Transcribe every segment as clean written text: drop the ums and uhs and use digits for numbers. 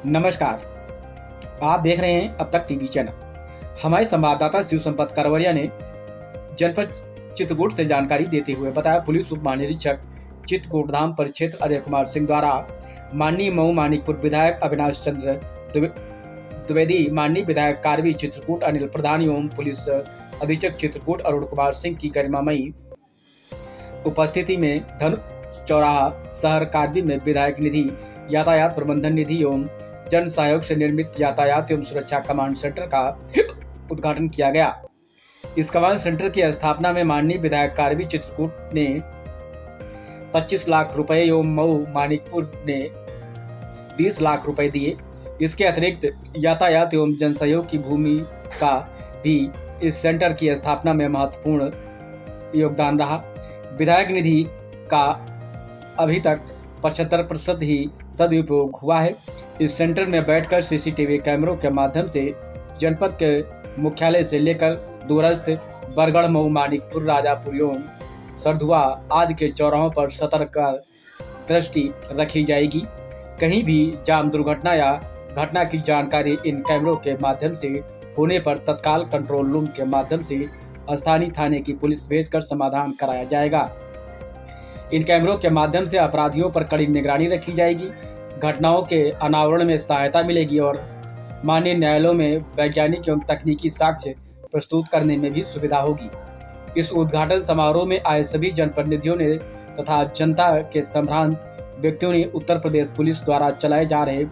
नमस्कार, आप देख रहे हैं अब तक टीवी चैनल। हमारे संवाददाता शिव संपत करवरिया ने जनपद चित्रकूट से जानकारी देते हुए बताया, पुलिस उप महानिरीक्षक चित्रकूट धाम परिक्षेत्र अजय कुमार सिंह द्वारा माननीय मऊ मानिकपुर विधायक अविनाश चंद्र द्विवेदी, माननीय विधायक कारवी चित्रकूट अनिल प्रधान एवं पुलिस अधीक्षक चित्रकूट अरुण कुमार सिंह की गरिमामयी उपस्थिति में धनुष चौराहा शहर कारवी में विधायक निधि, यातायात प्रबंधन निधि एवं जन सहयोग से निर्मित यातायात एवं सुरक्षा कमांड सेंटर का उद्घाटन किया गया। इस कमांड सेंटर की स्थापना में माननीय विधायक कारवी चित्रकूट ने 25 लाख रुपए एवं मऊ मानिकपुर ने 20 लाख रुपए दिए। इसके अतिरिक्त यातायात एवं जन सहयोग की भूमिका भी इस सेंटर की स्थापना में महत्वपूर्ण योगदान रहा। विधायक निधि का अभी तक 75% ही सदुपयोग हुआ है। इस सेंटर में बैठकर सीसीटीवी कैमरों के माध्यम से जनपद के मुख्यालय से लेकर दूरस्थ बरगढ़, मऊ, मानिकपुर, राजापुर एवं सरधुआ आदि के चौराहों पर सतर्क दृष्टि रखी जाएगी। कहीं भी जाम, दुर्घटना या घटना की जानकारी इन कैमरों के माध्यम से होने पर तत्काल कंट्रोल रूम के माध्यम से स्थानीय थाने की पुलिस भेजकर समाधान कराया जाएगा। इन कैमरों के माध्यम से अपराधियों पर कड़ी निगरानी रखी जाएगी, घटनाओं के अनावरण में सहायता मिलेगी और माननीय न्यायालयों में वैज्ञानिक एवं तकनीकी साक्ष्य प्रस्तुत करने में भी सुविधा होगी। इस उद्घाटन समारोह में आए सभी जनप्रतिनिधियों ने तथा जनता के संभ्रांत व्यक्तियों ने उत्तर प्रदेश पुलिस द्वारा चलाए जा रहे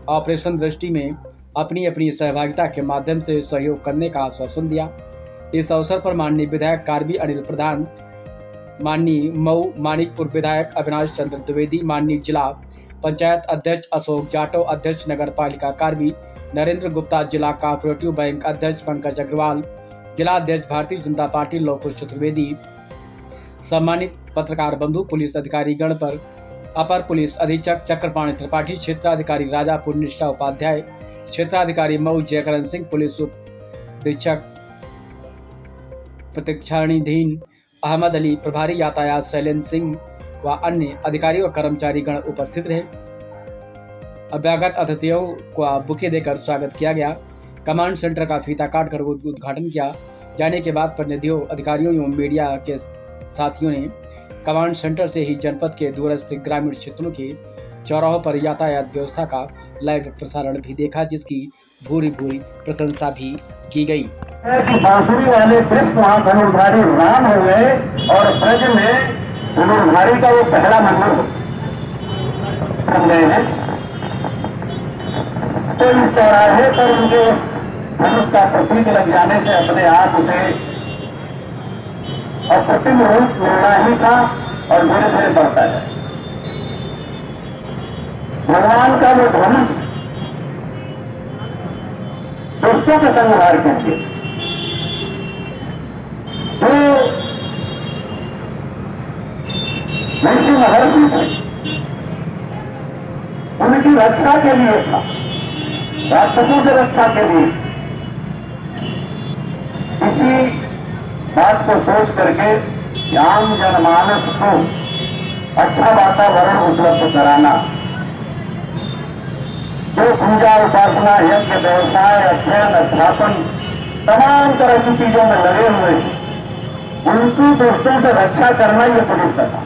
ऑपरेशन दृष्टि में अपनी अपनी सहभागिता के माध्यम से सहयोग करने का आश्वासन दिया। इस अवसर पर माननीय विधायक कारवी अनिल प्रधान, माननीय मऊ मानिकपुर विधायक अविनाश चंद्र द्विवेदी, माननीय जिला पंचायत अध्यक्ष अशोक जाटव, अध्यक्ष नगर पालिका कारवी नरेंद्र गुप्ता, जिला कोऑपरेटिव बैंक अध्यक्ष पंकज अग्रवाल, जिला अध्यक्ष भारतीय जनता पार्टी लोकेश चतुर्वेदी, सम्मानित पत्रकार बंधु, पुलिस अधिकारी गण पर अपर पुलिस अधीक्षक चक्रपाणी त्रिपाठी, क्षेत्राधिकारी राजापुर निष्ठा उपाध्याय, क्षेत्राधिकारी मऊ जयकरण सिंह, पुलिस उप अधीक्षक प्रतीक्षानिधीन अहमद अली, प्रभारी यातायात शैलेंद्र सिंह व अन्य अधिकारी व कर्मचारी गण उपस्थित रहे। अभ्यागत अतिथियों को बुके देकर स्वागत किया गया। कमांड सेंटर का फीता काटकर उद्घाटन किया जाने के बाद प्रतिनिधियों, अधिकारियों एवं मीडिया के साथियों ने कमांड सेंटर से ही जनपद के दूरस्थ ग्रामीण क्षेत्रों के चौराहों पर यातायात व्यवस्था का लाइव प्रसारण भी देखा, जिसकी भूरी भूरी प्रशंसा भी की गई। बांसुरी वाले कृष्ण वहाँ धनुर्धारी राम हो गए और ब्रज में धनुर्धारी का वो पहला मंदिर बन गए हैं। तो इस चौराहे पर उनके धनुष का प्रतीक लग जाने से अपने आप उसे अप्रतिम रूप मिलना ही था और धीरे धीरे बढ़ता है। भगवान का वो धनुष दुष्टों का संहार के लिए, जो ऋषि महर्षि थे उनकी रक्षा के लिए था, राक्षसों की रक्षा के लिए। इसी बात को सोच करके आम जनमानस को अच्छा वातावरण उपलब्ध कराना, जो पूजा, उपासना, यज्ञ, व्यवसाय, अध्ययन, अध्यापन तमाम तरह की चीजों में लगे हुए हैं, उनकी दोस्तों से रक्षा करना ये पुलिस का था।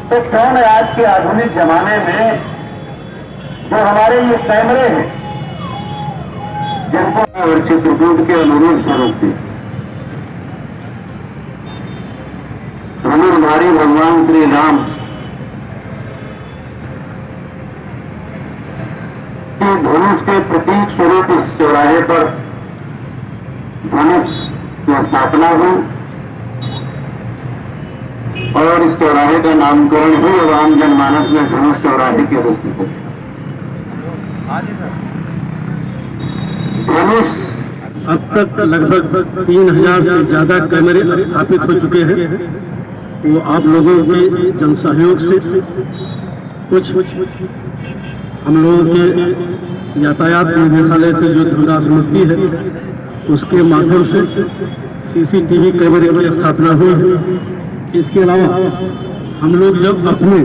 तो क्यों न आज के आधुनिक जमाने में जो हमारे ये कैमरे हैं, जिनको और चित्रकूट के अनुरूप स्वरूप थी, धनुर्धारी भगवान श्री राम की धनुष के प्रतीक स्वरूप इस चौराहे पर धनुष की स्थापना हुई और इस चौराहे का नामकरण हुई और आम जनमानस में धनुष चौराहे के रूप में धनुष। अब तक लगभग 3000 से ज्यादा कैमरे स्थापित हो चुके हैं। वो आप लोगों के जन सहयोग से कुछ हम लोगों के यातायात निदेशालय से जो धनराशि मिलती है उसके माध्यम से सीसीटीवी कैमरे की स्थापना हुई है। इसके अलावा हम लोग जब अपने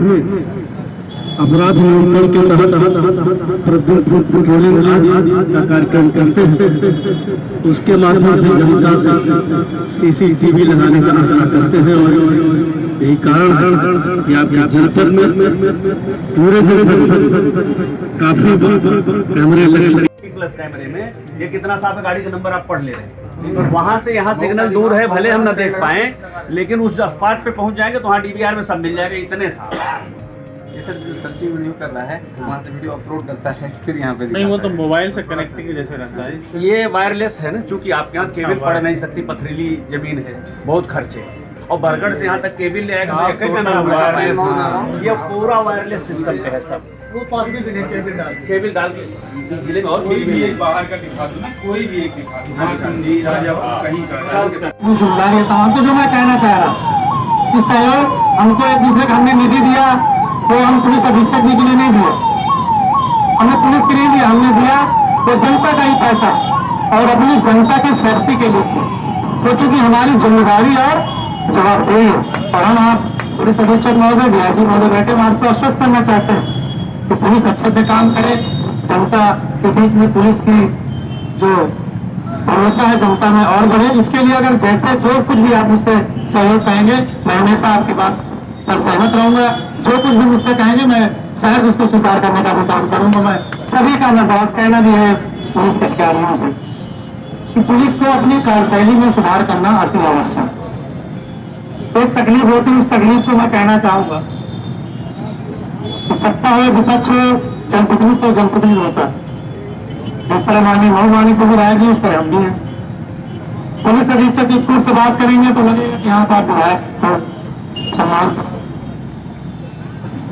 अपराध नियंत्रण के तहत पेट्रोलिंग का कार्यक्रम करते हैं। उसके माध्यम से जनता से CCTV लगाने का आग्रह करते हैं और यही कारण है कि आपके जनपद में पूरे जनपद काफी कैमरे लगे। प्लस कैमरे में ये कितना साफ है, गाड़ी का नंबर आप पढ़ ले रहे हैं। वहां से यहाँ सिग्नल दूर है, भले हम ना देख पाए, लेकिन उस स्पॉट पे पहुंच जाएंगे तो वहाँ DVR में सब मिल जाएगा, इतने साफ। ये सर जो सच्ची वीडियो कर रहा है वहाँ से वीडियो अपलोड करता है फिर यहाँ पे नहीं, वो तो मोबाइल से कनेक्टिंग के जैसे रहता है। ये वायरलेस है ना, चूंकि आपके यहाँ केबल पड़ नहीं सकती, पथरीली जमीन है, बहुत खर्चे, और बरगढ़ से यहाँ तक केबल ले आएगा तो एक ही कैमरा वायरलेस। ये पूरा वायरलेस सिस्टम पे है सब। वो पास में भी नहीं, केबल डाल के इस जिले में और कोई भी एक बाहर का दिखा दो ना, कोई भी एक दिखा दो, झारखंडी कहीं का सर्च कर। तो जो मैं कहना चाह रहा कि सहयोग हमको एक दूसरे का हमने निधि दिया, तो हम पुलिस अधीक्षक जी के लिए नहीं दिया, हमने पुलिस के लिए दिया, हमने दिया तो जनता का ही पैसा और अपनी जनता की सेफ्टी के लिए, तो चूंकि हमारी जिम्मेदारी और जवाबदेही है। और हम आप पुलिस अधीक्षक महोदय DIG महोदय बैठे हम आपको आश्वस्त करना चाहते हैं कि पुलिस अच्छे से काम करे, जनता के बीच में पुलिस की जो भरोसा है जनता में और बढ़े। इसके लिए अगर जैसे जो कुछ भी आप मुझसे सहयोग कहेंगे, मैं हमेशा आपकी बात पर सहमत रहूंगा। जो कुछ भी मुझसे कहेंगे मैं शायद उसको स्वीकार करने का भी काम करूंगा। मैं सभी का मैं बहुत कहना भी है पुलिस के अधिकारियों से कि पुलिस को अपनी कार्यशैली में सुधार करना अति आवश्यक। एक तकलीफ होती है, उस तकलीफ को मैं कहना चाहूंगा कि सत्ता हो विपक्ष हो, जनप्रतिनिधि तो जनप्रतिनिधि होता है। जिस तरह माननीय मऊवानी को भी राय उस तरह हम भी हैं। पुलिस अधीक्षक की स्कूल से बात करेंगे तो लगेगा कि यहाँ पर विधायक तो सम्मान,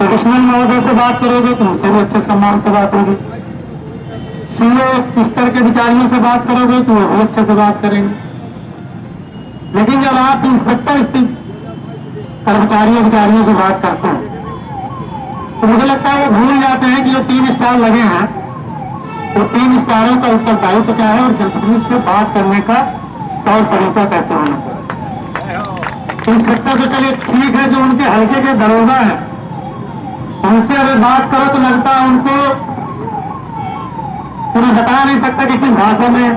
एडिशनल महोदय से बात करोगे तो उनसे भी अच्छे सम्मान से बात होगी, CO स्तर के अधिकारियों से बात करोगे तो वो भी अच्छे से बात करेंगे। लेकिन जब आप इंस्पेक्टर स्थित कर्मचारी अधिकारियों से बात करते हैं तो मुझे लगता है वो भूल जाते हैं कि जो 3 स्टार लगे हैं तो 3 स्टारों का उत्तरदायित्व क्या है और जनप्रतिनिधि से बात करने का तौर तरीका कैसे होना चाहिए। इंस्पेक्टर तो चलिए ठीक है, जो उनके हल्के के दरोगा है उनसे अगर बात करो तो लगता है उनको उन्हें बता नहीं सकता कि किस भाषा में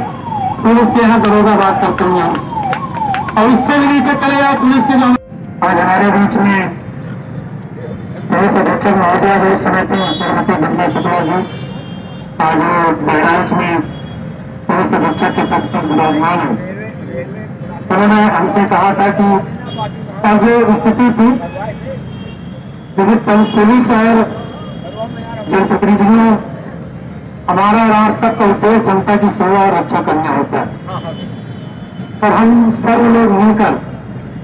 पुलिस के यहाँ दरोगा बात करते हैं। और इससे भी नीचे चले जाए पुलिस के जो आज हमारे बीच में पुलिस अधीक्षक महोदय रोज समिति श्रीमती गंगा शुक्ला जी आज बहराइच में पुलिस अधीक्षक के पद पर विराजमान है। उन्होंने हमसे कहा था कि अब स्थिति थी लेकिन पुलिस और जनप्रतिनिधियों हमारा और आप सबका उद्देश्य जनता की सेवा और रक्षा करना होता है। और हम सब लोग मिलकर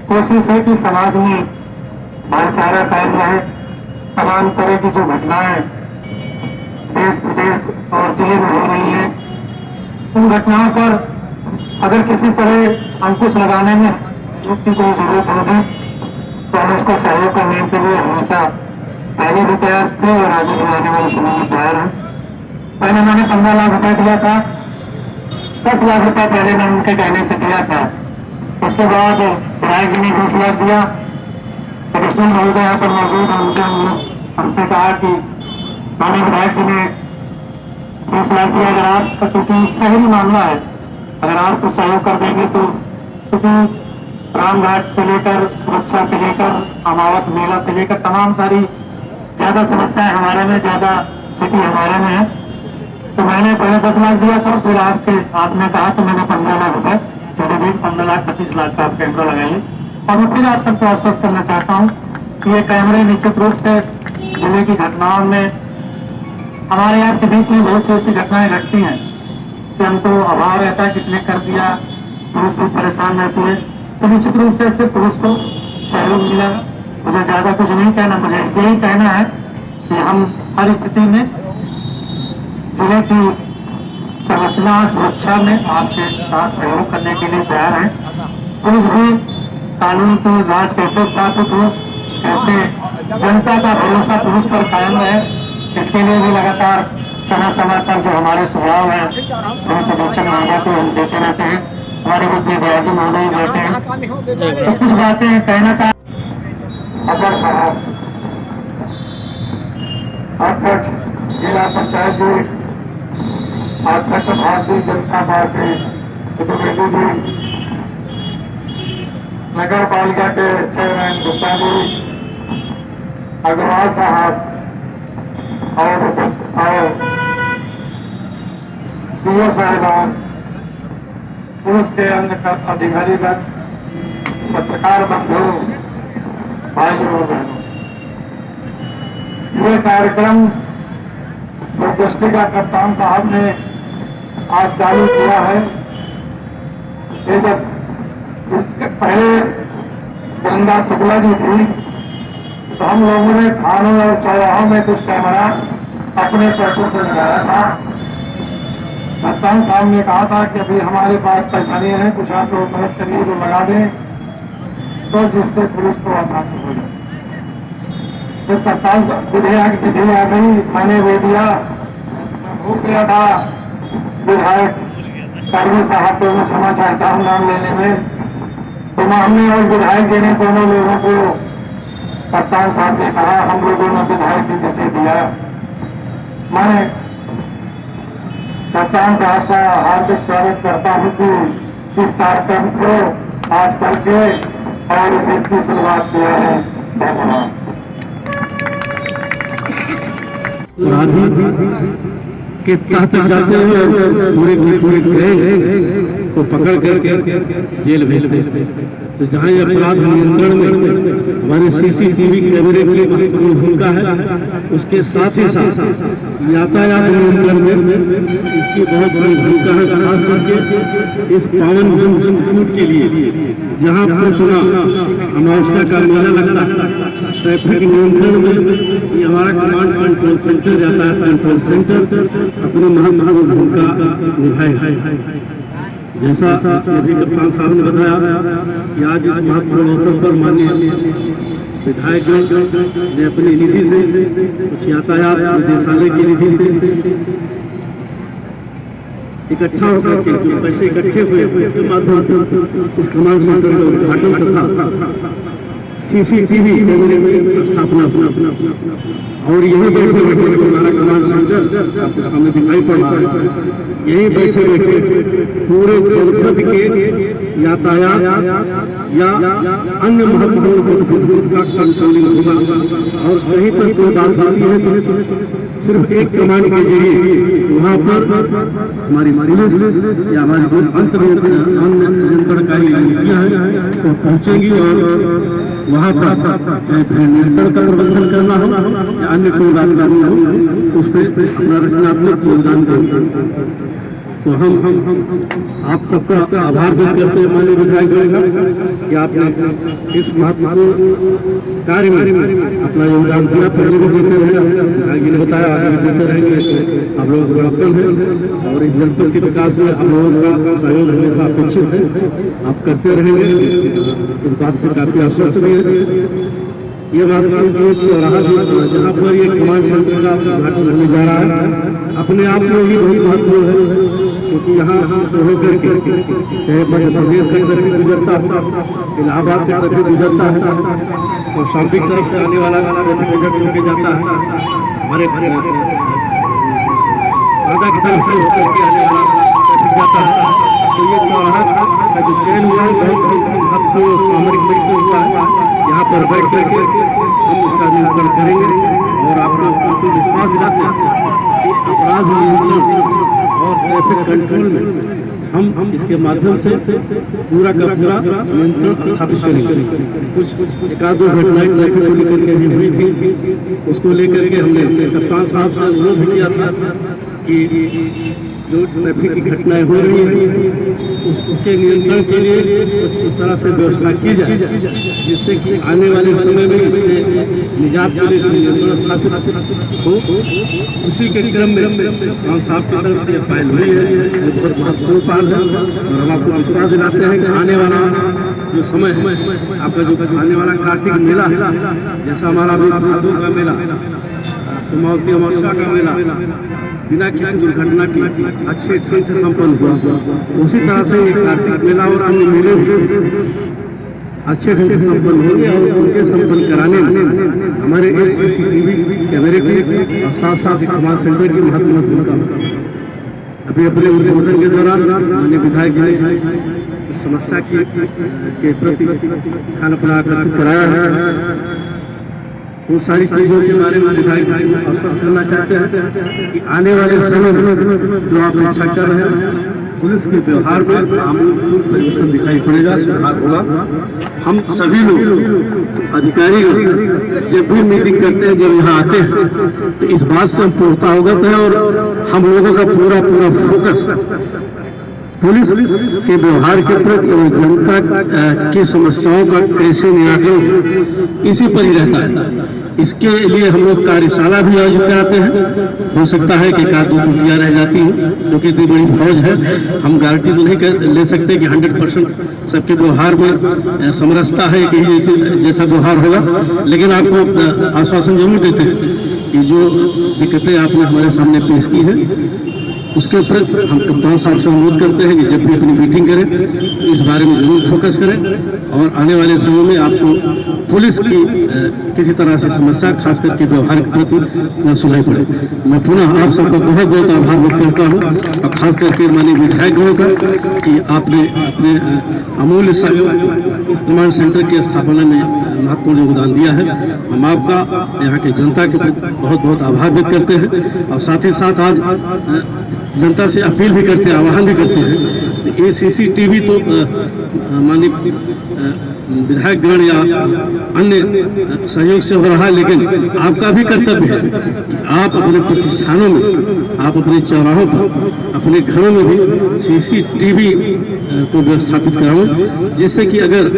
कोशिश है कि समाज में भाईचारा कायम रहे। तमाम तरह की जो घटनाएं देश प्रदेश और जिले में हो रही हैं, उन घटनाओं पर अगर किसी तरह अंकुश लगाने में युक्ति को जरूरत होगी तो हम उसको सहयोग करने के लिए हमेशा पहले भी तैयार थे और आगे भी आने वाले समय में तैयार हैं। पहले मैंने 15 लाख रुपए दिया था, 10 लाख रुपए पहले मैंने उनके कहने से दिया था। उसके बाद विधायक जी ने 20 लाख दिया। एडिशनल महोदय यहाँ पर मौजूद हमसे कहा कि माननीय विधायक जी ने 20 लाख दिया। अगर आपका चूंकि सही मामला है, अगर आपको सहयोग कर देंगे तो क्योंकि रामघाट से लेकर सुरक्षा से लेकर अमावस मेला से लेकर तमाम सारी ज्यादा समस्याएं हमारे में, ज्यादा स्थिति हमारे में है। तो मैंने पहले 10 लाख दिया था, फिर आपने कहा तो मैंने 15 लाख रुपए चलिए 15 लाख 25 लाख का आप कैमरा लगाइए। और मैं फिर आप सबको आश्वस्त करना चाहता हूँ कि ये कैमरे निश्चित रूप से जिले की घटनाओं में हमारे आपके बीच में बहुत सी ऐसी घटनाएं घटती हैं कि हमको अभाव रहता है किसने कर दिया, पुलिस भी परेशान रहती है। तो निश्चित रूप से इससे पुलिस को सहयोग मिलेगा। मुझे ज्यादा कुछ नहीं कहना, मुझे यही कहना है कि हम हर स्थिति में जिले की संरचना सुरक्षा में आपके साथ सहयोग करने के लिए तैयार हैं। पुलिस भी कानून की राज कैसे स्थापित हो, कैसे जनता का भरोसा पुलिस पर कायम रहे, इसके लिए भी लगातार समय समय पर जो हमारे सुझाव हैं पुलिस अधीक्षक महोदय को हम देते रहते हैं। हमारे बीच में DIG महोदय बैठे हैं तो कुछ बातें कहना चाहते। अगर साहब अध्यक्ष जिला पंचायत जी, अध्यक्ष भारतीय जनता पार्टी चतुर्वेदी जी, नगर पालिका के चेयरमैन गुप्ता जी, अग्रवाल साहब और सीओ साहिबान, पुलिस के अन्य अधिकारीगण, पत्रकार बंधु, भाइयों और बहनों, ये कार्यक्रम जो दृष्टिका कप्तान साहब ने आज चालू किया है, ये जब इसके पहले वृंदा शुक्ला जी थी तो हम लोगों ने थानों और चौराहों में कुछ कैमरा अपने पैसों से लगाया था। कप्तान साहब ने कहा था कि अभी हमारे पास पैसा नहीं है, कुछ आप लोग मदद करिए तो लगा दें, तो जिससे पुलिस को आसानी हो जाए। तो कप्तान विधेयक विधि आ गई, मैंने वो दिया, मैं भूल गया था विधायक कर्मी साहब को मैं क्षमा चाहता हूँ नाम लेने में। तो हमने और विधायक जी ने दोनों लोगों को कप्तान साहब ने कहा, हम लोगों ने विधायक जी से दिया। मैं कप्तान साहब का हार्दिक स्वागत करता हूँ कि इस कार्यक्रम को आज करके और इसकी शुरुआत किया है। धन्यवाद। अपराधी के तहत जाते हुए पूरे को पकड़ करके जेल भेज देते। तो जहाँ ये अपराध नियंत्रण में हमारे सीसीटीवी कैमरे की महत्वपूर्ण भूमिका है, उसके साथ ही साथ यातायात नियंत्रण में इसकी बहुत बड़ी भूमिका है। खास करके इस पावन चित्रकूट के लिए जहाँ पूरा अमावस्या का मेला लगता है, ट्रैफिक नियंत्रण में ये हमारा कमांड कंट्रोल सेंटर जाता है। कंट्रोल सेंटर अपनी महत्वपूर्ण भूमिका निभाए। जैसा अभी कप्तान साहब ने बताया कि आज इस महत्वपूर्ण अवसर पर माननीय विधायक ने अपनी निधि से कुछ यातायात निदेशालय की निधि से इकट्ठा होकर के जो पैसे इकट्ठे हुए उसके माध्यम से इस कमांड सेंटर का उद्घाटन तथा सीसीटीवी कैमरे में स्थापना अपना और यही बैठे बैठे हमारा कमांड सेंटर आपके सामने दिखाई पड़ रहा है। यही बैठे बैठे पूरे जनपद के यातायात या अन्य महत्वपूर्ण का कंट्रोलिंग होगा। और कहीं पर कोई बात आती है तो सिर्फ एक कमांड के जरिए वहाँ पर हमारी पुलिस या हमारी अंतरंगकारी एजेंसियां हैं वो पहुँचेंगी और वहाँ पर चाहे फिर नियंत्रण का प्रबंधन करना हो या अन्य कोई बात करना हो उस पर अपना रचनात्मक योगदान देंगे। तो हम आप सबका आभार व्यक्त करते हैं माननीय विधायक कि आपने इस महत्वपूर्ण कार्य में अपना योगदान दिया। पहले भी देते रहे, विधायक जी ने बताया आगे भी देते रहेंगे। आप लोगों को वेलकम है और इस जनपद के विकास में आप लोगों का सहयोग हमेशा अपेक्षित है, आप करते रहेंगे। इस बात से काफी आश्वस्त भी है। ये बात चौराहा जहाँ पर ये कमांड सेंटर का उद्घाटन होने जा रहा है अपने आप में ही बहुत महत्वपूर्ण है, क्योंकि यहाँ से होकर के चाहे मध्य प्रदेश का ट्रैफिक गुजरता है, इलाहाबाद का ट्रैफिक गुजरता है और शांति तरफ से आने वाला ट्रैफिक होकर जाता है, हमारे वर्धा की तरफ से होकर के आने वाला ट्रैफिक जाता है। तो ये चौराहा का जो चयन हुआ है बहुत सामरिक तरीके हुआ है। यहाँ पर बैठ करके हम उसका नियंत्रण करेंगे और आप लोग को विश्वास दिलाते हैं कि अपराध नियंत्रण और ट्रैफिक कंट्रोल में हम इसके माध्यम से पूरा का पूरा नियंत्रण स्थापित करेंगे। कुछ एक आध दो घटनाएं ट्रैफिक को लेकर के हुई थी, उसको लेकर के हमने कप्तान साहब से अनुरोध किया था कि जो ट्रैफिक की घटनाएं हो रही हैं उसके नियंत्रण के लिए कुछ इस तरह से व्यवस्था की जाए जिससे कि आने वाले समय में इससे निजात के लिए नियंत्रण स्थापित हो। उसी के क्रम में खान साहब की तरफ से फाइल हुई है, ये बहुत महत्वपूर्ण पाल है और हम आपको विश्वास दिलाते हैं कि आने वाला जो समय है आपका जो आने वाला कार्तिक मेला है, जैसा हमारा भादों का मेला, सोमावती अमावस्या का मेला बिना किसी दुर्घटना की अच्छे ढंग से संपन्न हुआ, उसी तरह से ये कार्तिक मेला और अन्य मेले अच्छे ढंग से संपन्न होंगे और उनके संपन्न कराने में हमारे इस CCTV कैमरे की और साथ साथ कमांड सेंटर की महत्वपूर्ण भूमिका होगी। अभी अपने उद्बोधन के दौरान माननीय विधायक जी ने समस्या के प्रति ध्यान अपना आकर्षित कराया है। वो सारी चीजों के बारे में विधायक जी आश्वस्त करना चाहते हैं कि आने वाले समय में जो आप इच्छा कर रहे हैं पुलिस के व्यवहार में आमूल परिवर्तन दिखाई पड़ेगा, सुधार होगा। हम सभी लोग अधिकारी जब भी मीटिंग करते हैं, जब यहाँ आते हैं तो इस बात से हम पूर्णता अवगत हैं और हम लोगों का पूरा फोकस पुलिस के व्यवहार के प्रति और जनता की समस्याओं का कैसे निराकरण इसी पर ही रहता है। इसके लिए हम लोग कार्यशाला भी आयोजित कराते हैं। हो सकता है कि एक आध दो त्रुटियां रह जाती हैं, क्योंकि इतनी बड़ी फौज है, हम गारंटी तो नहीं ले सकते कि 100% सबके व्यवहार में समरसता है कि जैसा व्यवहार होगा, लेकिन आपको आश्वासन जरूर देते हैं कि जो दिक्कतें आपने हमारे सामने पेश की है उसके ऊपर हम कप्तान साहब से अनुरोध करते हैं कि जब भी अपनी मीटिंग करें इस बारे में जरूर फोकस करें और आने वाले समय में आपको पुलिस की किसी तरह से समस्या खास करके व्यवहार के प्रति न सुनाई पड़े। मैं पुनः आप सबका बहुत बहुत आभार व्यक्त करता हूँ और खास करके माननीय विधायकों का कि आपने अपने अमूल्य सहयोग इस कमांड सेंटर के स्थापना में महत्वपूर्ण योगदान दिया है। हम आपका यहाँ के जनता के प्रति बहुत बहुत आभार व्यक्त करते हैं और साथ ही साथ आज जनता से अपील भी करते हैं, आह्वान भी करते हैं कि ये CCTV तो माननीय विधायकगण या अन्य सहयोग से हो रहा है, लेकिन आपका भी कर्तव्य है कि आप अपने प्रतिष्ठानों में, आप अपने चौराहों पर, अपने घरों में भी CCTV को व्यवस्थापित कराओ, जिससे कि अगर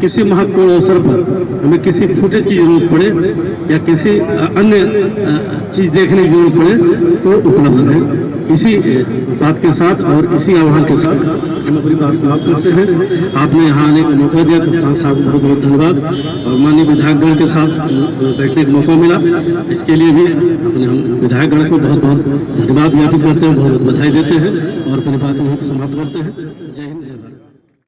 किसी महत्वपूर्ण अवसर पर हमें किसी फुटेज की जरूरत पड़े या किसी अन्य चीज देखने की जरूरत पड़े तो उपलब्ध रहे। इसी बात के साथ और इसी आह्वान के साथ हम अपनी बात समाप्त करते हैं। आपने यहाँ आने का मौका दिया, कप्तान साहब को बहुत बहुत धन्यवाद और माननीय विधायकगण के साथ बैठने का मौका मिला, इसके लिए भी अपने हम विधायकगण को बहुत बहुत धन्यवाद ज्ञापित करते हैं, बहुत बहुत बधाई देते हैं और अपनी बात को समाप्त करते हैं।